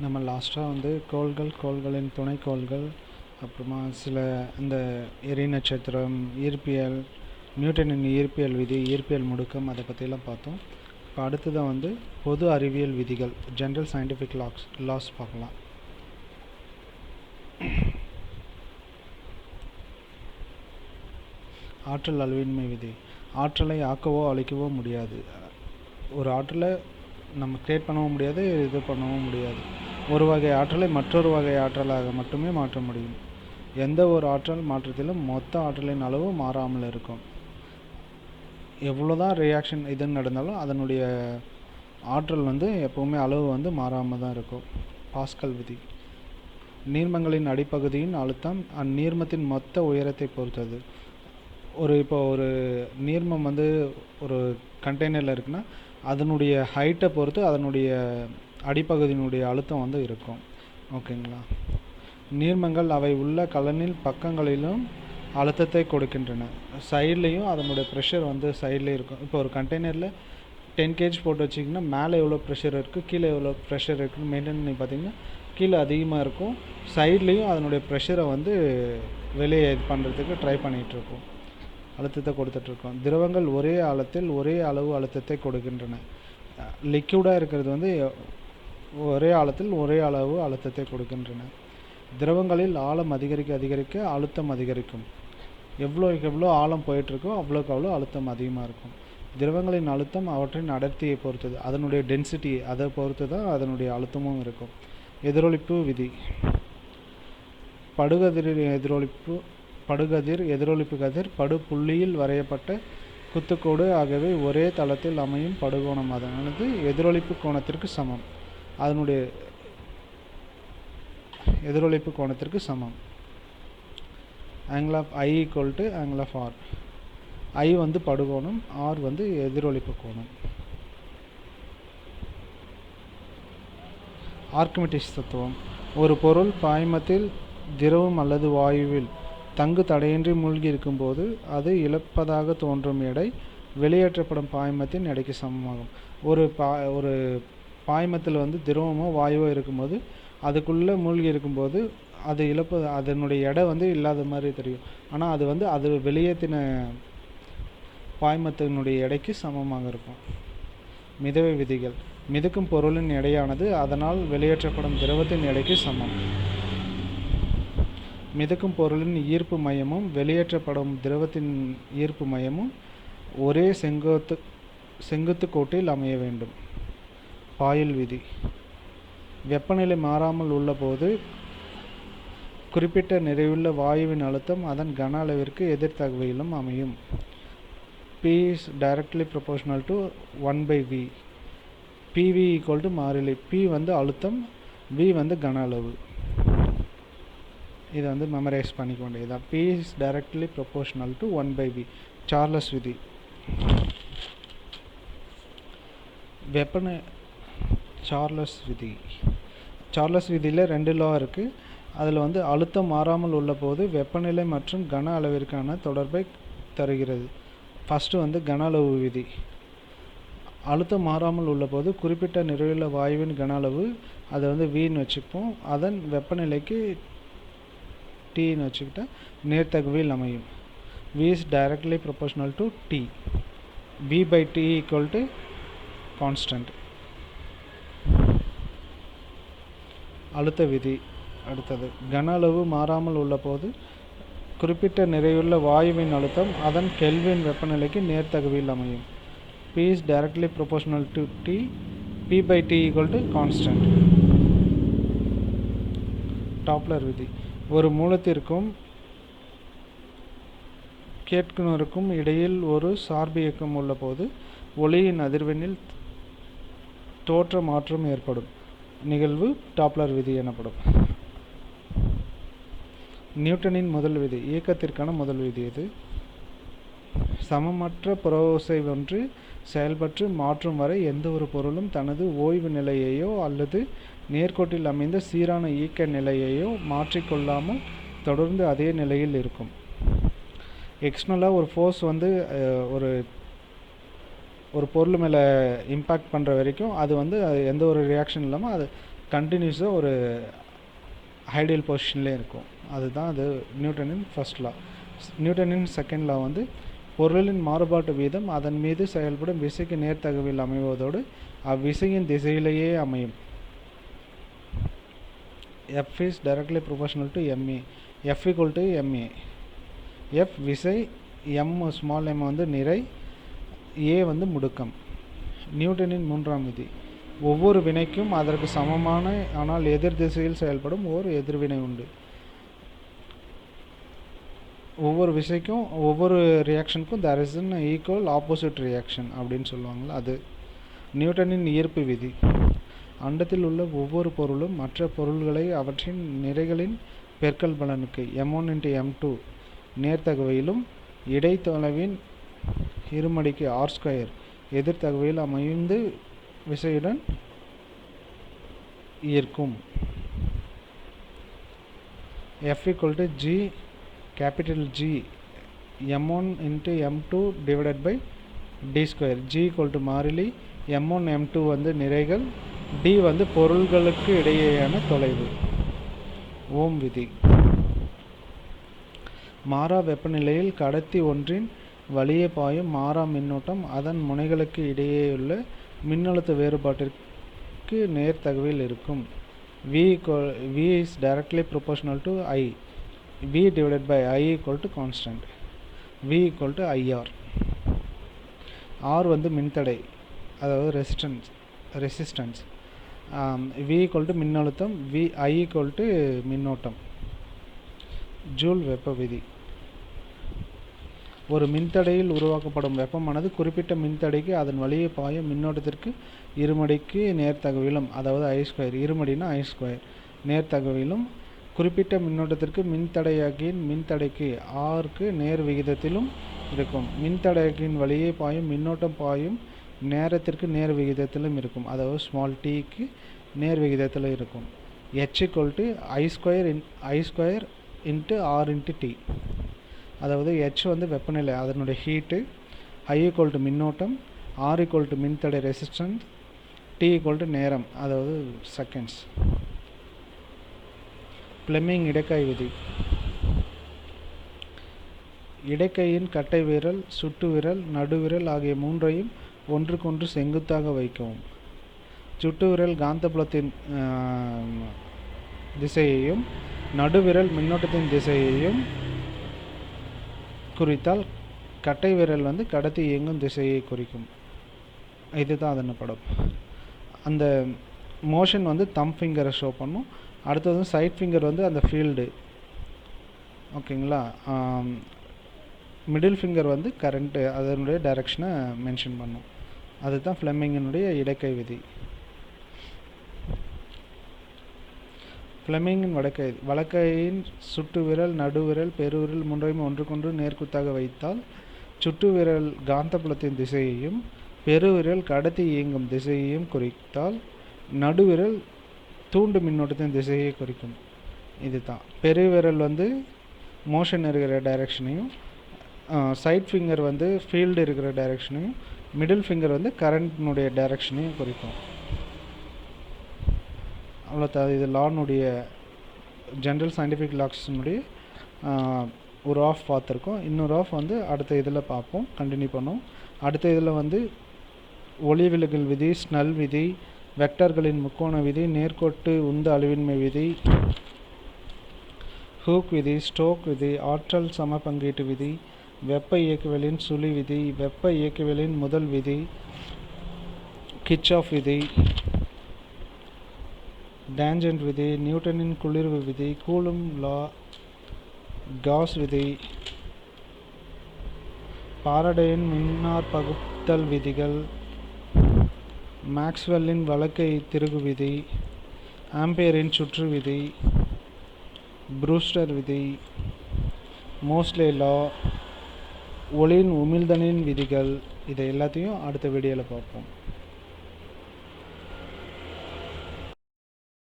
நம்ம லாஸ்ட்டாக வந்து கோள்களின் துணைக்கோள்கள், அப்புறமா சில இந்த எரி நட்சத்திரம், ஈர்ப்பியல், நியூட்டனின் ஈர்ப்பியல் விதி, ஈர்ப்பியல் முடுக்கம், அதை பற்றியெல்லாம் பார்த்தோம். இப்போ அடுத்ததான் வந்து பொது அறிவியல் விதிகள், ஜென்ரல் சயின்டிஃபிக் லாஸ் பார்க்கலாம். ஆற்றல் அழிவின்மை விதி. ஆற்றலை ஆக்கவோ அழிக்கவோ முடியாது. ஒரு ஆற்றலை நம்ம கிரியேட் பண்ணவும் முடியாது, இது பண்ணவும் முடியாது. ஒரு வகை ஆற்றலை மற்றொரு வகை ஆற்றலாக மட்டுமே மாற்ற முடியும். எந்த ஒரு ஆற்றல் மாற்றத்திலும் மொத்த ஆற்றலின் அளவு மாறாமல் இருக்கும். எவ்வளோதான் ரியாக்ஷன் இது நடந்தாலும் அதனுடைய ஆற்றல் வந்து எப்போவுமே அளவு வந்து மாறாமல் தான் இருக்கும். பாஸ்கல் விதி. நீர்மங்களின் அடிப்பகுதியின் அழுத்தம் அந்நீர்மத்தின் மொத்த உயரத்தை பொறுத்தது. இப்போ ஒரு நீர்மம் வந்து ஒரு கண்டெய்னரில் இருக்குன்னா அதனுடைய ஹைட்டை பொறுத்து அதனுடைய அடிப்பகுதியினுடைய அழுத்தம் வந்து இருக்கும். ஓகேங்களா? நீர்மங்கள் அவை உள்ள கலனில் பக்கங்களிலும் அழுத்தத்தை கொடுக்கின்றன. சைட்லேயும் அதனுடைய ப்ரெஷர் வந்து சைட்லேயும் இருக்கும். இப்போ ஒரு கண்டெய்னரில் 10 kg போட்டு வச்சிங்கன்னா மேலே எவ்வளோ ப்ரெஷர் இருக்குது, கீழே எவ்வளோ ப்ரெஷர் இருக்குன்னு மெயின்டைன் பண்ணி பார்த்தீங்கன்னா கீழே அதிகமாக இருக்கும். சைட்லேயும் அதனுடைய ப்ரெஷரை வந்து வெளியே இது பண்ணுறதுக்கு ட்ரை பண்ணிகிட்ருக்கோம், அழுத்தத்தை கொடுத்துட்ருக்கோம். திரவங்கள் ஒரே ஆழத்தில் ஒரே அளவு அழுத்தத்தை கொடுக்கின்றன. லிக்யூடாக இருக்கிறது வந்து ஒரே ஆழத்தில் ஒரே அளவு அழுத்தத்தை கொடுக்கின்றன. திரவங்களில் ஆழம் அதிகரிக்க அதிகரிக்க அழுத்தம் அதிகரிக்கும். எவ்வளோ ஆழம் போயிட்டுருக்கோ அவ்வளோக்கு அவ்வளோ அழுத்தம் அதிகமாக இருக்கும். திரவங்களின் அழுத்தம் அவற்றின் அடர்த்தியை பொறுத்தது, அதனுடைய டென்சிட்டி அதை பொறுத்து தான் அதனுடைய அழுத்தமும் இருக்கும். எதிரொலிப்பு விதி. படுகதிர், எதிரொலிப்பு கதிர், படுபுள்ளியில் வரையப்பட்ட குத்துக்கோடு ஆகியவை ஒரே தளத்தில் அமையும் படுகோணம் அதானது எதிரொலிப்பு கோணத்திற்கு சமம். அதனுடைய எதிரொலிப்பு கோணத்திற்கு சமம். Angle of I equal to angle of R. I வந்து படுகோணம், R வந்து எதிரொலிப்பு கோணம். ஆர்க்கிமிடிஸ் தத்துவம். ஒரு பொருள் பாய்மத்தில், திரவம் அல்லது வாயுவில் தங்கு தடையின்றி மூழ்கி இருக்கும்போது அது இழப்பதாக தோன்றும் எடை வெளியேற்றப்படும் பாய்மத்தின் எடைக்கு சமமாகும். ஒரு பாய்மத்தில் வந்து திரவமோ வாயுவோ இருக்கும்போது அதுக்குள்ளே மூழ்கி இருக்கும்போது அது அதனுடைய எடை வந்து இல்லாத மாதிரி தெரியும். ஆனால் அது வந்து அது வெளியேற்றின பாய்மத்தினுடைய எடைக்கு சமமாக இருக்கும். மிதவை விதிகள். மிதக்கும் பொருளின் எடையானது அதனால் வெளியேற்றப்படும் திரவத்தின் எடைக்கு சமம். மிதக்கும் பொருளின் ஈர்ப்பு மையமும் வெளியேற்றப்படும் திரவத்தின் ஈர்ப்பு மையமும் ஒரே செங்குத்து கோட்டில் அமைய வேண்டும். பாயில் விதி. வெப்பநிலை மாறாமல் உள்ள போது குறிப்பிட்ட நிறைவுள்ள வாயுவின் அழுத்தம் அதன் கன அளவிற்கு எதிர்த்தகவையிலும் அமையும். P is directly proportional to 1/V. PV equal to மாறிலி. P வந்து அழுத்தம், V வந்து கன அளவு. இதை வந்து மெமரைஸ் பண்ணிக்க வேண்டியதுதான். P is directly proportional to 1/V. Charles விதி. சார்லஸ் விதியில் 2 லா இருக்குது. அதில் வந்து அழுத்தம் மாறாமல் உள்ள போது வெப்பநிலை மற்றும் கன அளவிற்கான தொடர்பை தருகிறது. ஃபஸ்ட்டு வந்து கன அளவு விதி. அழுத்தம் மாறாமல் உள்ள போது குறிப்பிட்ட நிறைவுள்ள வாயுவின் கன அளவு, அதை வந்து Vன்னு வச்சுப்போம், அதன் வெப்பநிலைக்கு Tன்னு வச்சுக்கிட்டா நேர்த்தகவில் அமையும். V is directly proportional to T. V/T equal to constant. அழுத்த விதி. அடுத்தது கன அளவு மாறாமல் உள்ள போது குறிப்பிட்ட நிறையுள்ள வாயுவின் அழுத்தம் அதன் கெல்வின் வெப்பநிலைக்கு நேர்த்தகவில் அமையும். P is directly proportional to T. P/T equal to constant. Doppler விதி. ஒரு மூலத்திற்கும் கேட்குனருக்கும் இடையில் ஒரு சார்பு இயக்கம் உள்ள போது ஒளியின் அதிர்வெண்ணில் தோற்ற மாற்றம் ஏற்படும் நிகழ்வு டாப்லர் விதி எனப்படும். நியூட்டனின் முதல் விதி. இயக்கத்திற்கான முதல் விதி இது. சமமற்ற புறஓசை ஒன்று செயல்பட்டு மாற்றும் வரை எந்த ஒரு பொருளும் தனது ஓய்வு நிலையையோ அல்லது நேர்கோட்டில் அமைந்த சீரான இயக்க நிலையையோ மாற்றிக்கொள்ளாமல் தொடர்ந்து அதே நிலையில் இருக்கும். எக்ஸ்டர்னலாக ஒரு ஃபோர்ஸ் வந்து ஒரு பொருள் மேலே இம்பேக்ட் பண்ணுற வரைக்கும் அது வந்து எந்த ஒரு ரியாக்ஷன் இல்லாமல் அது கண்டினியூஸாக ஒரு ஐடியல் பொசிஷன்லேயே இருக்கும். அதுதான் அது நியூட்டனின் ஃபர்ஸ்ட் லா. நியூட்டனின் செகண்ட் லா வந்து பொருளின் மாறுபாட்டு வீதம் அதன் மீது செயல்படும் விசைக்கு நேர்த்தகவில் அமைவதோடு அவ்விசையின் திசையிலேயே அமையும். F is directly proportional to ma. F equal to ma. F விசை, m ஸ்மால் m வந்து நிறை, a வந்து முடுக்கம். நியூட்டனின் மூன்றாம் விதி. ஒவ்வொரு வினைக்கும் அதற்கு சமமான ஆனால் எதிர் திசையில் செயல்படும் ஓர் எதிர்வினை உண்டு. ஒவ்வொரு விசைக்கும் ஒவ்வொரு ரியாக்ஷனுக்கும் there is an equal opposite reaction அப்படின்னு சொல்லுவாங்கள்ல, அது நியூட்டனின் ஈர்ப்பு விதி. அண்டத்தில் உள்ள ஒவ்வொரு பொருளும் மற்ற பொருள்களை அவற்றின் நிறைகளின் பெருக்கல் பலனுக்கு m1 × m2 நேர்த்தகவையிலும் இடைத்தொலைவின் இருமடிக்கு r² எதிர்த்தகவையில் அமைந்து விசையுடன் ஈர்க்கும். F equal to G capital G m1 × m2 divided by d². G equal to மாறிலி, m1 m2 வந்து நிறைகள், d வந்து பொருள்களுக்கு இடையேயான தொலைவு. ஓம் விதி. மாறா வெப்பநிலையில் கடத்தி ஒன்றின் வழியே பாயும் மாறா மின்னோட்டம் அதன் முனைகளுக்கு இடையேயுள்ள மின்னழுத்த வேறுபாட்டிற்கு நேர்த்தகவில் இருக்கும். V is directly proportional to I. V divided by I equal to constant. V equal to IR. R வந்து மின்தடை, அதாவது ரெசிஸ்டன்ஸ். V equal to மின்னழுத்தம், I equal to மின்னோட்டம். ஜூல் வெப்ப விதி. ஒரு மின்தடையில் உருவாக்கப்படும் வெப்பமானது குறிப்பிட்ட மின்தடைக்கு அதன் வழியே பாயும் மின்னோட்டத்திற்கு இருமடிக்கு நேர்த்தகவிலும், அதாவது I², இருமடினா I² நேர்த்தகவிலும், குறிப்பிட்ட மின்னோட்டத்திற்கு மின்தடையாக்கியின் மின்தடைக்கு Rக்கு நேர் விகிதத்திலும் இருக்கும். மின்தடையாக்கியின் வழியே பாயும் மின்னோட்டம் பாயும் நேரத்திற்கு நேர் விகிதத்திலும் இருக்கும், அதாவது ஸ்மால் tக்கு நேர் விகிதத்தில் இருக்கும். H equal to I² into R into T. அதாவது H வந்து வெப்பநிலை, அதனுடைய ஹீட்டு, I equal to மின்னோட்டம், R equal to மின்தடை ரெசிஸ்டன்ஸ், T equal to நேரம், அதாவது செகண்ட்ஸ். ஃப்ளெமிங் இடைக்காய் விதி. இடைக்கையின் கட்டை விரல், சுட்டு விரல், நடுவிரல் ஆகிய மூன்றையும் ஒன்றுக்கொன்று செங்குத்தாக வைக்கவும். சுட்டு விரல் காந்தப்புலத்தின் திசையையும் நடுவிரல் மின்னோட்டத்தின் திசையையும் குறித்தால் கட்டை விரல் வந்து கடத்தி இயங்கும் திசையை குறிக்கும். இதுதான் அதன் படம். அந்த மோஷன் வந்து தம் ஃபிங்கரை ஷோ பண்ணும். அடுத்தது வந்து சைட் ஃபிங்கர் வந்து அந்த ஃபீல்டு, ஓகேங்களா. மிடில் ஃபிங்கர் வந்து கரண்ட்டு, அதனுடைய டைரக்ஷனை மென்ஷன் பண்ணும். அதுதான் ஃப்ளெமிங்கினுடைய இடைக்கை விதி. ஃப்ளெமிங்கின் வலக்கையின் சுட்டு விரல், நடுவிரல், பெருவிரல் மூன்றையும் ஒன்றுக்கொன்று நேர்குத்தாக வைத்தால் சுட்டு விரல் காந்தப்புலத்தின் திசையையும் பெருவிரல் கடத்தி இயங்கும் திசையையும் குறித்தால் நடுவிரல் தூண்டு மின்னோட்டத்தின் திசையை குறிக்கும். இதுதான் பெருவிரல் வந்து மோஷன் இருக்கிற டைரெக்ஷனையும், சைட் ஃபிங்கர் வந்து ஃபீல்டு இருக்கிற டைரெக்ஷனையும், மிடில் ஃபிங்கர் வந்து கரண்ட்னுடைய டைரெக்ஷனையும் குறிக்கும். அவ்வளோதான். இது லானுடைய ஜென்ரல் சயின்டிஃபிக் லாக்ஸினுடைய ஒரு ஆஃப் பார்த்துருக்கோம். இன்னொரு ஆஃப் வந்து அடுத்த இதில் பார்ப்போம், கண்டினியூ பண்ணுவோம். அடுத்த இதில் வந்து ஒளிவிலகல் விதி, ஸ்னெல் விதி, வெக்டர்களின் முக்கோண விதி, நேர்கோட்டு உந்த அழிவின்மை விதி, ஹூக் விதி, ஸ்டோக் விதி, ஆற்றல் சம பங்கீட்டு விதி, வெப்ப இயக்கவியலின் சுழி விதி, வெப்ப இயக்கவியலின் முதல் விதி, கிர்ச்சாஃப் விதி, டேஞ்சன்ட் விதி, நியூட்டனின் குளிர்வு விதி, கூலும் லா, காஸ் விதி, பாரடேயின் மின்னார் பகுத்தல் விதிகள், மேக்ஸ்வெல்லின் வலக்கை திருகு விதி, ஆம்பியரின் சுற்று விதி, ப்ரூஸ்டர் விதி, மோஸ்லே லா, ஒளியின் உமிழ்தலின் விதிகள், இதை எல்லாத்தையும் அடுத்த வீடியோவில் பார்ப்போம்.